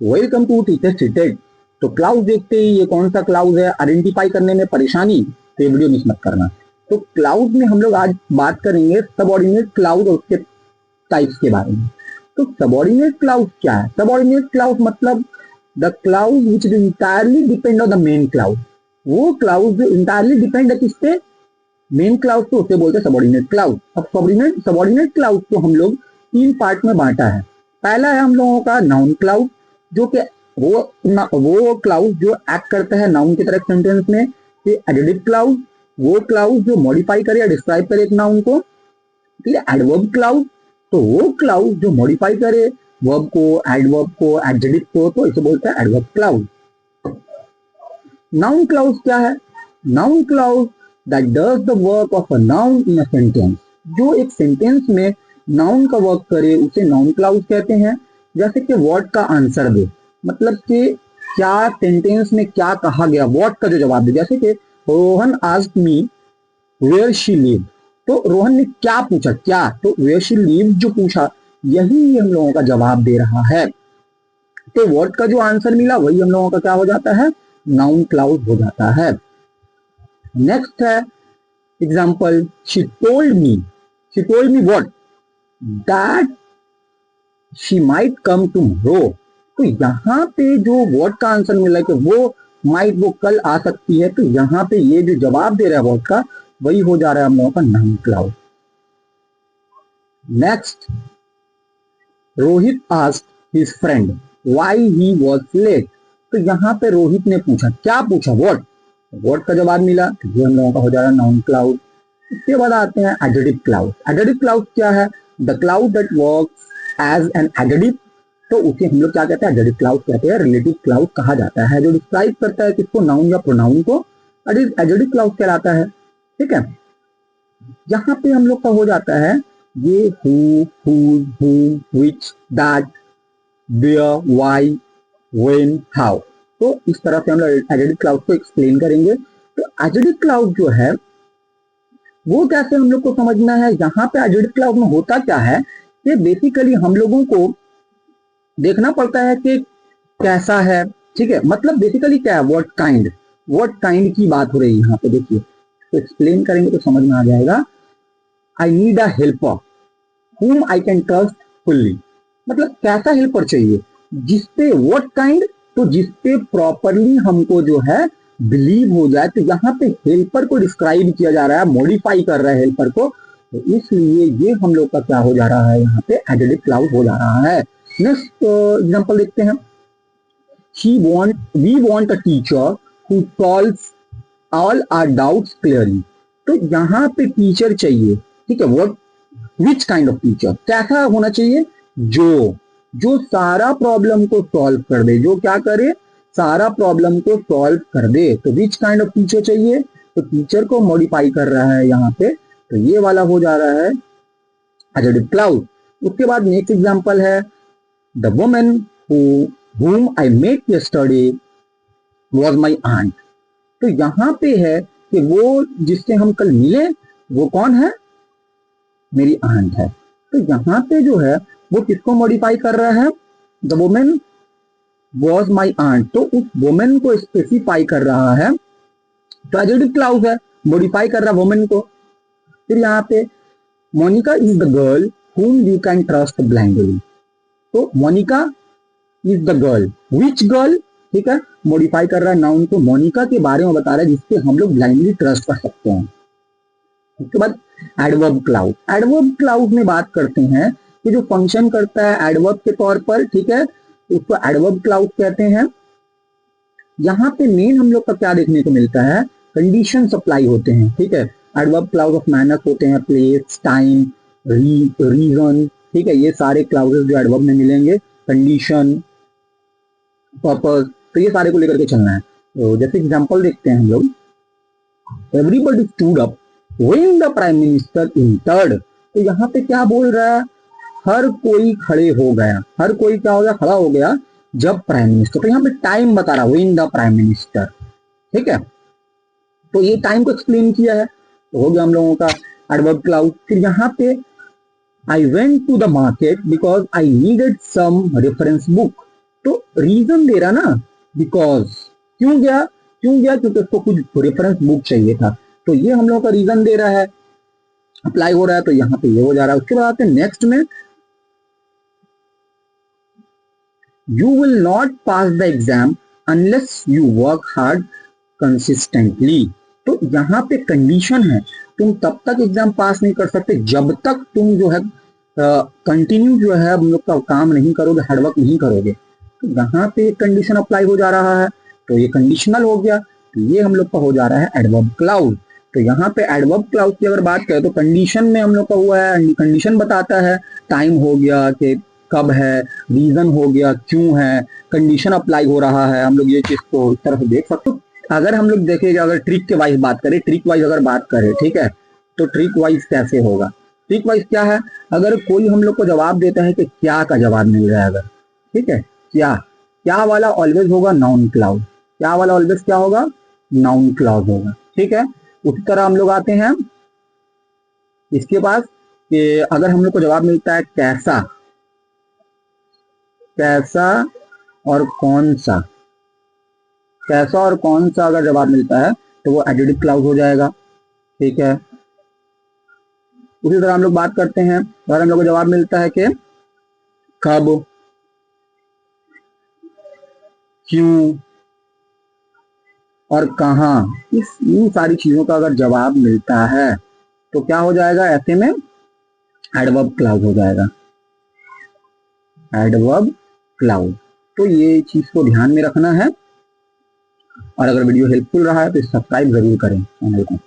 Welcome to teacher seated. तो clause देखते ही ये कौन सा क्लाउड है, आइडेंटिफाई करने में परेशानी, तो ये वीडियो मिस मत करना। तो क्लाउड में हम लोग आज बात करेंगे सबऑर्डिनेट क्लाउड और उसके टाइप्स के बारे में। तो सबऑर्डिनेट क्लाउड क्या है? सबऑर्डिनेट क्लाउड मतलब the cloud which is entirely depend on the main cloud. वो क्लाउड जो इंटायरली डिपेंड है किस पे? मेन क्लाउड, तो उसे बोलते हैं सबऑर्डिनेट क्लाउड। अब सबऑर्डिनेट क्लाउड को हम लोग तीन पार्ट में बांटा है। पहला है हम लोगों का नाउन क्लाउड, जो कि वो क्लाउड जो एक्ट करता है नाउन की तरह सेंटेंस में। फिर एडजेक्टिव क्लाउड, वो क्लाउड जो मॉडिफाई करे या डिस्क्राइब करे एक नाउन को। फिर एडवर्ब क्लाउड, तो वो क्लाउड जो मॉडिफाई करे वर्ब को, एडवर्ब को, एडजेक्टिव को, तो इसे बोलते हैं एडवर्ब क्लाउड। नाउन क्लाउड क्या है? Noun cloud that does the work of a noun in a sentence. जो एक सेंटेंस में नाउन का वर्क करे उसे नाउन क्लाउड कहते हैं। जैसे कि वर्ड का आंसर दे, मतलब कि क्या सेंटेंस में क्या कहा गया, वर्ड का जो जवाब दे। जैसे कि Rohan asked me where she live, तो रोहन ने क्या पूछा, क्या, तो वेयर शी लिव जो पूछा यही हम लोगों का जवाब दे रहा है। तो वर्ड का जो आंसर मिला वही हम लोगों का क्या हो जाता है? नाउन क्लाउड हो जाता है। नेक्स्ट है example, she told me what, that she might come tomorrow. तो यहाँ पे जो वर्ड का आंसर मिला है कि वो माइट, वो कल आ सकती है, तो यहाँ पे ये जो जवाब दे रहा है वर्ड का वही हो जा रहा है हम लोगों का noun clause. Next, Rohit asked his friend why he was late. तो यहाँ पे रोहित ने पूछा, क्या पूछा? वर्ड का जवाब मिला, तो ये हम लोगों का हो जा रहा है नाउन क्लाउड। इसके बाद आते हैं एडजेक्टिव क्लाउड। एडजेक्टिव क्लाउड क्या है? The clause that works as an adjective, तो उसे हम लोग क्या कहते हैं? एडजेक्टिव क्लाउड कहते हैं। रिलेटिव क्लाउड कहा जाता है, जो डिस्क्राइब करता है किसको? नाउन या प्रोनाउन को, एडजेक्टिव क्लाउड कहलाता है। ठीक है, यहाँ पे हम लोग का हो जाता है ये who, whose, whom, which, that, where, why, when, how। तो इस तरह से हम लोग एडजेक्टिव क्लाउड को एक्सप्लेन करेंगे। तो एडजेक्टिव क्लाउड जो है वो कैसे हम लोग को समझना है? यहाँ पे एडजेक्टिव क्लाउड में होता क्या है कि बेसिकली हम लोगों को देखना पड़ता है कि कैसा है। ठीक है, मतलब बेसिकली क्या है? व्हाट काइंड की बात हो रही है यहाँ पे। देखिए, तो एक्सप्लेन करेंगे तो समझ में आ जाएगा। I need a helper whom I can trust fully, मतलब कैसा हेल्पर चाहिए? जिसपे व्हाट काइंड, तो जिसपे प्रॉपरली हमको जो है बिलीव हो जाए। तो यहाँ पे हेल्पर को डिस्क्राइब किया जा रहा है, मॉडिफाई कर रहा है हेल्पर को, तो इसलिए ये हम लोग का क्या हो जा रहा है? यहाँ पे एडजेक्टिव क्लाउड हो जा रहा है। नेक्स्ट एग्जांपल देखते हैं। We want a teacher who solves all our doubts clearly। तो यहाँ पे टीचर चाहिए। ठीक है, what, which kind of teacher, कैसा होना चाहिए? जो सारा प्रॉब्लम को सॉल्व कर दे, जो क्या करे? सारा प्रॉब्लम को सॉल्व कर दे। तो विच काइंड ऑफ टीचर चाहिए? तो टीचर को मॉडिफाई कर रहा है यहाँ पे, तो ये वाला हो जा रहा है एडजेक्टिव क्लाउड। उसके बाद नेक्स्ट एग्जांपल है the woman whom I met yesterday was my aunt। तो यहाँ पे है कि वो जिससे हम कल मिले वो कौन है? मेरी आंट है। तो यहाँ पे जो है वो किसको मॉडिफाई कर रहा है? The women was my aunt, तो उस वुमेन को स्पेसिफाई कर रहा है। तो एडजेक्टिव क्लाउड है, मॉडिफाई कर रहा है वुमेन को। फिर यहाँ पे Monica is the girl whom you can trust blindly। तो Monica is the girl, which girl? ठीक है, मॉडिफाई कर रहा है नाउन को, मोनिका के बारे में बता रहा है जिससे हम लोग ब्लाइंडली ट्रस्ट कर सकते हैं। उसके बाद एडवर्ब क्लाउड। एडवर्ब क्लाउड में बात करते हैं कि जो फंक्शन करता है एडवर्ब के तौर पर, ठीक है, उसको एडवर्ब क्लाउड कहते हैं। यहाँ पे मेन हम लोग का क्या देखने को मिलता है? कंडीशन सप्लाई होते हैं। ठीक है, एडवर्ब क्लाउड ऑफ मैनर्स होते हैं, प्लेस, टाइम, रीजन। ठीक है, ये सारे क्लाउजेस जो एडवर्ब में मिलेंगे, कंडीशन, पर्पस, तो ये सारे को लेकर के चलना है। तो जैसे एग्जांपल देखते हैं हम लोग, everybody stood up when the prime minister entered. तो यहाँ पे क्या बोल रहा है? हर कोई खड़े हो गया। हर कोई क्या हो गया? खड़ा हो गया जब प्राइम मिनिस्टर। तो यहाँ पे टाइम बता रहा, व्हेन द प्राइम मिनिस्टर। ठीक है, तो ये टाइम को एक्सप्लेन किया है, तो हो गया हम लोगों का एडवर्ब क्लाउड। फिर यहाँ पे I went to the market because I needed some reference book. तो रीजन दे रहा ना, बिकॉज। क्यों गया क्योंकि उसको कुछ रेफरेंस बुक चाहिए था, तो ये हम लोग का रीजन दे रहा है, अप्लाई हो रहा है, तो यहाँ पे ये हो जा रहा है। उसके बाद आते हैं नेक्स्ट में, you will not pass the exam unless you work hard consistently. तो यहाँ पे कंडीशन है, तुम तब तक एग्जाम पास नहीं कर सकते जब तक तुम जो है कंटिन्यू जो है हम लोग का काम नहीं करोगे, हार्डवर्क नहीं करोगे। तो यहाँ पे कंडीशन अप्लाई हो जा रहा है, तो ये कंडीशनल हो गया, तो ये हम लोग का हो जा रहा है एडवर्ब क्लाउज। तो यहाँ पे एडवर्ब क्लाउज की अगर बात करें तो कंडीशन में हम लोग का हुआ है, कंडीशन बताता है, टाइम हो गया कि कब है, रीजन हो गया क्यों है, कंडीशन अप्लाई हो रहा है। हम लोग ये चीज को इस तरह से देख सकते हो। अगर हम लोग देखेंगे, अगर ट्रिक के वाइज बात करें, ट्रिक वाइज अगर बात करें, ठीक है, तो ट्रिक वाइज कैसे होगा? ट्रिक वाइज क्या है, अगर कोई हम लोग को जवाब देता है कि क्या का जवाब मिल रहा है, अगर ठीक है, क्या वाला ऑलवेज होगा नाउन क्लाउज, क्या वाला ऑलवेज क्या होगा, नाउन क्लाउज होगा, ठीक है। उसी तरह हम लोग आते हैं इसके पास कि अगर हम लोग को जवाब मिलता है कैसा, कैसा और कौन सा, कैसा और कौन सा अगर जवाब मिलता है तो वो एडजेक्टिव क्लाउज हो जाएगा, ठीक है। उसी तरह हम लोग बात करते हैं, अगर हम लोग को जवाब मिलता है कि कब, क्यों और कहां, इन सारी चीजों का अगर जवाब मिलता है तो क्या हो जाएगा, ऐसे में एडवर्ब क्लाउज हो जाएगा, एडवर्ब क्लाउज। तो ये चीज को ध्यान में रखना है, और अगर वीडियो हेल्पफुल रहा है तो सब्सक्राइब जरूर करें चैनल को।